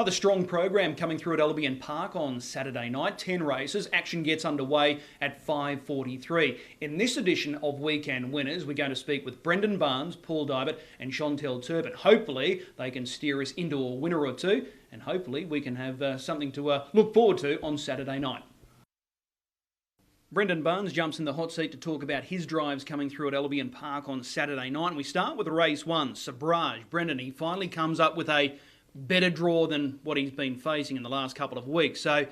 Another strong program coming through at Albion Park on Saturday night. 10 races. Action gets underway at 5:43. In this edition of Weekend Winners, we're going to speak with Brendan Barnes, Paul Dybert and Chantel Turpin. Hopefully they can steer us into a winner or two, and hopefully we can have something to look forward to on Saturday night. Brendan Barnes jumps in the hot seat to talk about his drives coming through at Albion Park on Saturday night. And we start with race 1, Sabrage. Brendan, he finally comes up with a better draw than what he's been facing in the last couple of weeks. So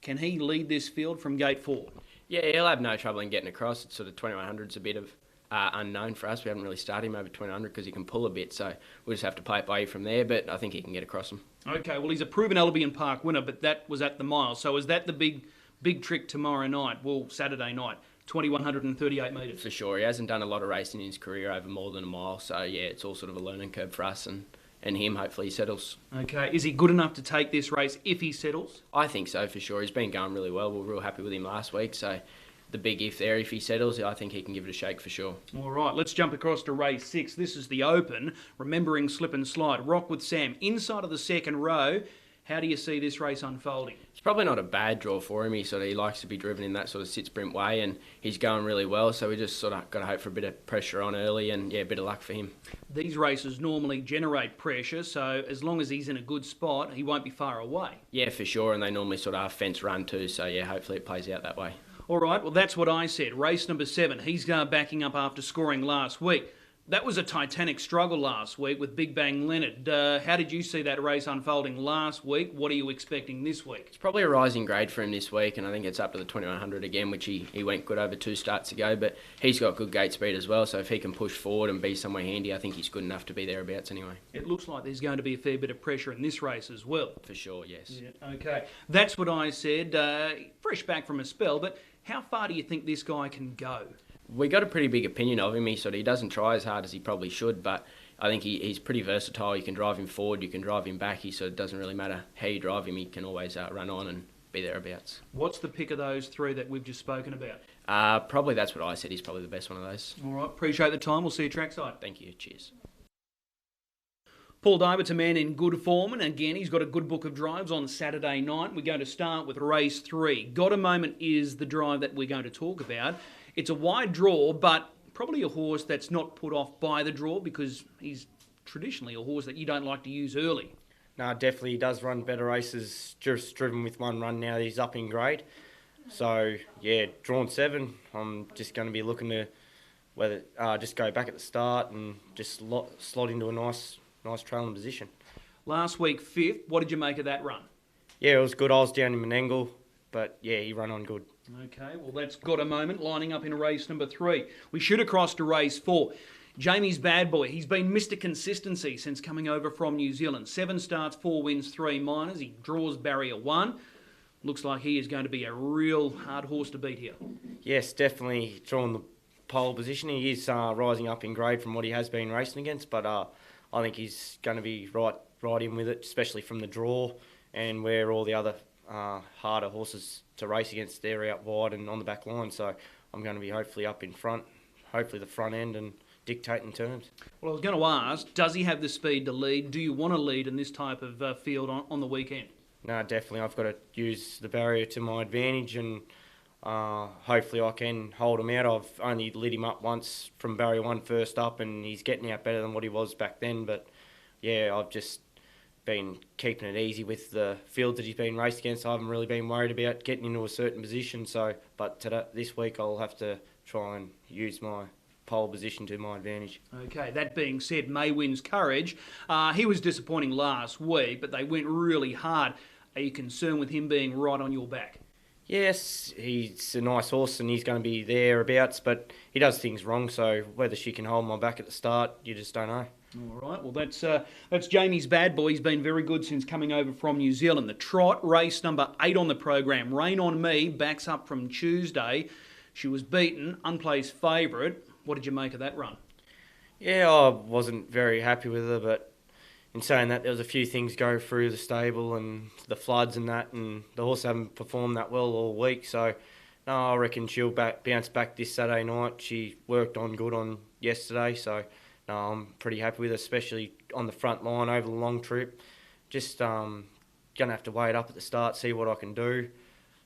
can he lead this field from gate 4? Yeah, he'll have no trouble in getting across. It's sort of 2100's a bit of unknown for us. We haven't really started him over 2100 because he can pull a bit, so we'll just have to play it by ear from there, but I think he can get across them. Okay, well, he's a proven Albion Park winner, but that was at the mile. So is that the big trick tomorrow night? Well, Saturday night, 2138 metres. For sure. He hasn't done a lot of racing in his career over more than a mile, so yeah, it's all sort of a learning curve for us and him. Hopefully he settles. Okay, is he good enough to take this race if he settles? I think so, for sure. He's been going really well. We were real happy with him last week, so the big if there, if he settles, I think he can give it a shake for sure. All right, let's jump across to race 6. This is the Open, remembering Slip and Slide. Rock with Sam, inside of the second row. How do you see this race unfolding? It's probably not a bad draw for him. He likes to be driven in that sort of sit-sprint way, and he's going really well, so we just sort of got to hope for a bit of pressure on early and, yeah, a bit of luck for him. These races normally generate pressure, so as long as he's in a good spot, he won't be far away. Yeah, for sure, and they normally sort of have fence run too, so, yeah, hopefully it plays out that way. All right, well, that's what I said. Race number 7, he's backing up after scoring last week. That was a titanic struggle last week with Big Bang Leonard. How did you see that race unfolding last week? What are you expecting this week? It's probably a rising grade for him this week, and I think it's up to the 2100 again, which he went good over 2 starts ago, but he's got good gate speed as well, so if he can push forward and be somewhere handy, I think he's good enough to be thereabouts anyway. It looks like there's going to be a fair bit of pressure in this race as well. For sure, yes. Yeah, okay, that's what I said. Fresh back from a spell, but how far do you think this guy can go? We got a pretty big opinion of him. He doesn't try as hard as he probably should, but I think he's pretty versatile. You can drive him forward, you can drive him back. It doesn't really matter how you drive him. He can always run on and be thereabouts. What's the pick of those 3 that we've just spoken about? Probably that's what I said. He's probably the best one of those. All right, appreciate the time. We'll see you trackside. Thank you. Cheers. Paul Dybert's a man in good form, and again, he's got a good book of drives on Saturday night. We're going to start with race 3. Got a Moment is the drive that we're going to talk about. It's a wide draw, but probably a horse that's not put off by the draw because he's traditionally a horse that you don't like to use early. No, definitely he does run better races, just driven with one run now. He's up in grade. So, yeah, drawn 7. I'm just going to be looking to just go back at the start and just slot into a nice trailing position. Last week, 5th. What did you make of that run? Yeah, it was good. I was down in Menangle, but, yeah, he ran on good. Okay, well, that's Got a Moment lining up in race number 3. We shoot across to race 4. Jamie's Bad Boy. He's been Mr. Consistency since coming over from New Zealand. 7 starts, 4 wins, 3 minors. He draws barrier 1. Looks like he is going to be a real hard horse to beat here. Yes, definitely drawing the pole position. He is rising up in grade from what he has been racing against, but I think he's going to be right in with it, especially from the draw and where all the other harder horses to race against, they're out wide and on the back line, so I'm going to be hopefully up in front, hopefully the front end, and dictating terms. Well, I was going to ask, does he have the speed to lead? Do you want to lead in this type of field on the weekend? No, definitely. I've got to use the barrier to my advantage, and hopefully I can hold him out. I've only lit him up once from barrier 1 first up, and he's getting out better than what he was back then, but yeah, I've just been keeping it easy with the field that he's been raced against. I haven't really been worried about getting into a certain position. But this week I'll have to try and use my pole position to my advantage. Okay, that being said, May Wins Courage. He was disappointing last week, but they went really hard. Are you concerned with him being right on your back? Yes, he's a nice horse and he's going to be thereabouts, but he does things wrong, so whether she can hold my back at the start, you just don't know. All right, well, that's Jamie's Bad Boy. He's been very good since coming over from New Zealand. The trot, race number 8 on the program. Rain on Me, backs up from Tuesday. She was beaten, unplaced favourite. What did you make of that run? Yeah, I wasn't very happy with her, but in saying that, there was a few things go through the stable and the floods and that, and the horse haven't performed that well all week, so no, I reckon she'll bounce back this Saturday night. She worked on good on yesterday, so no, I'm pretty happy with her, especially on the front line over the long trip. Just going to have to wait up at the start, see what I can do.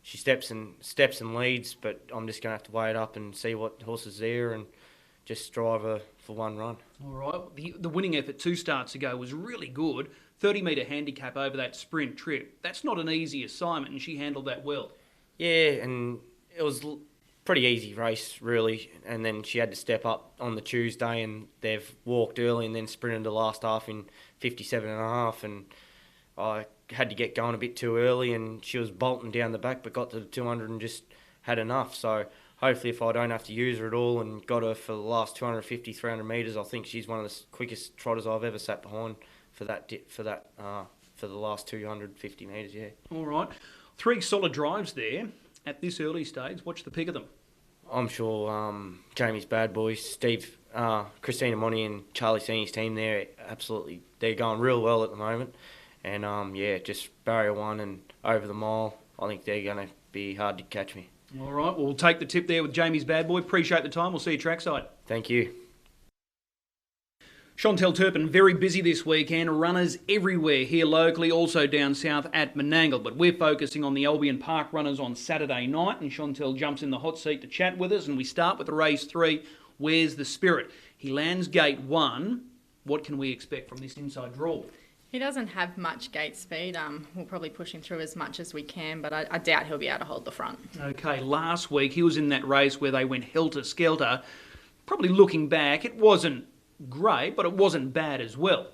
She steps and leads, but I'm just going to have to wait up and see what horse is there and just drive her for one run. All right. The winning effort 2 starts ago was really good. 30-metre handicap over that sprint trip. That's not an easy assignment, and she handled that well. Yeah, and it was pretty easy race, really. And then she had to step up on the Tuesday, and they've walked early and then sprinted the last half in 57.5, and I had to get going a bit too early, and she was bolting down the back, but got to the 200 and just had enough. So hopefully if I don't have to use her at all and got her for the last 250, 300 metres, I think she's one of the quickest trotters I've ever sat behind for the last 250 metres, yeah. All right. 3 solid drives there at this early stage. Watch the pick of them. I'm sure Jamie's Bad Boys, Steve, Christina Monty and Charlie Senior's team there, absolutely, they're going real well at the moment. And just barrier 1 and over the mile, I think they're going to be hard to catch me. All right, well, we'll take the tip there with Jamie's Bad Boy. Appreciate the time. We'll see you trackside. Thank you. Chantel Turpin, very busy this weekend. Runners everywhere here locally, also down south at Menangle. But we're focusing on the Albion Park runners on Saturday night, and Chantel jumps in the hot seat to chat with us. And we start with race 3, Where's the Spirit? He lands gate 1. What can we expect from this inside draw? He doesn't have much gate speed. We'll probably push him through as much as we can, but I doubt he'll be able to hold the front. Okay, last week he was in that race where they went helter-skelter. Probably looking back, it wasn't great, but it wasn't bad as well.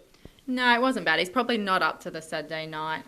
No, it wasn't bad. He's probably not up to the Saturday night,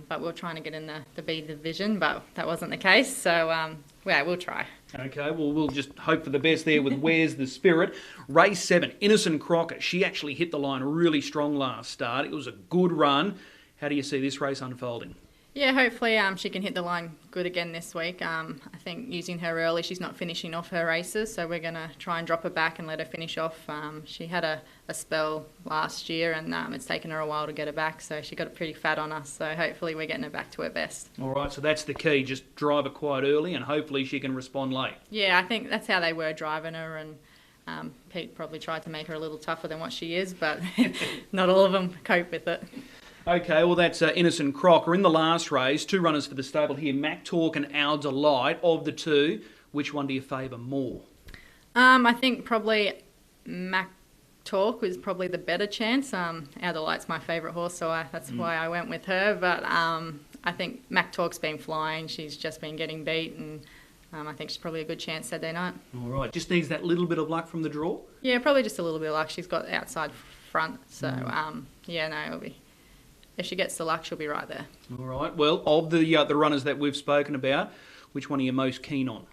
but we're trying to get in the B division, but that wasn't the case. So, we'll try. Okay, well, we'll just hope for the best there with Where's the Spirit. Race 7, Innocent Crocker. She actually hit the line really strong last start. It was a good run. How do you see this race unfolding? Yeah, hopefully she can hit the line good again this week. I think using her early, she's not finishing off her races, so we're going to try and drop her back and let her finish off. She had a spell last year, and it's taken her a while to get her back, so she got pretty fat on us, so hopefully we're getting her back to her best. All right, so that's the key, just drive her quite early, and hopefully she can respond late. Yeah, I think that's how they were driving her, and Pete probably tried to make her a little tougher than what she is, but not all of them cope with it. Okay, well, that's Innocent Crocker. In the last race, 2 runners for the stable here, Mac Talk and Our Delight. Of the 2, which one do you favour more? I think probably Mac Talk was probably the better chance. Our Delight's my favourite horse, so that's why I went with her. But I think Mac Talk's been flying. She's just been getting beat, and I think she's probably a good chance Saturday night. All right, just needs that little bit of luck from the draw? Yeah, probably just a little bit of luck. She's got outside front, so it'll be... If she gets the luck, she'll be right there. All right. Well, of the runners that we've spoken about, which one are you most keen on?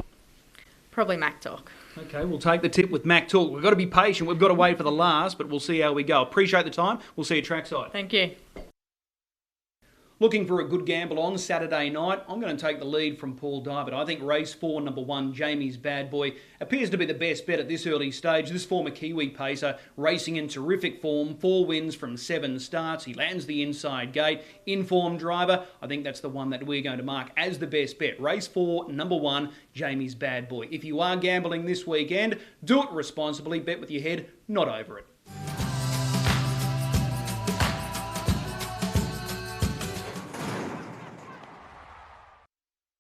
Probably Mac Talk. Okay, we'll take the tip with Mac Talk. We've got to be patient. We've got to wait for the last, but we'll see how we go. Appreciate the time. We'll see you trackside. Thank you. Looking for a good gamble on Saturday night, I'm going to take the lead from Paul Divert. I think race 4, number 1, Jamie's Bad Boy, appears to be the best bet at this early stage. This former Kiwi pacer racing in terrific form, 4 wins from 7 starts. He lands the inside gate. Informed driver, I think that's the one that we're going to mark as the best bet. Race 4, number 1, Jamie's Bad Boy. If you are gambling this weekend, do it responsibly. Bet with your head, not over it.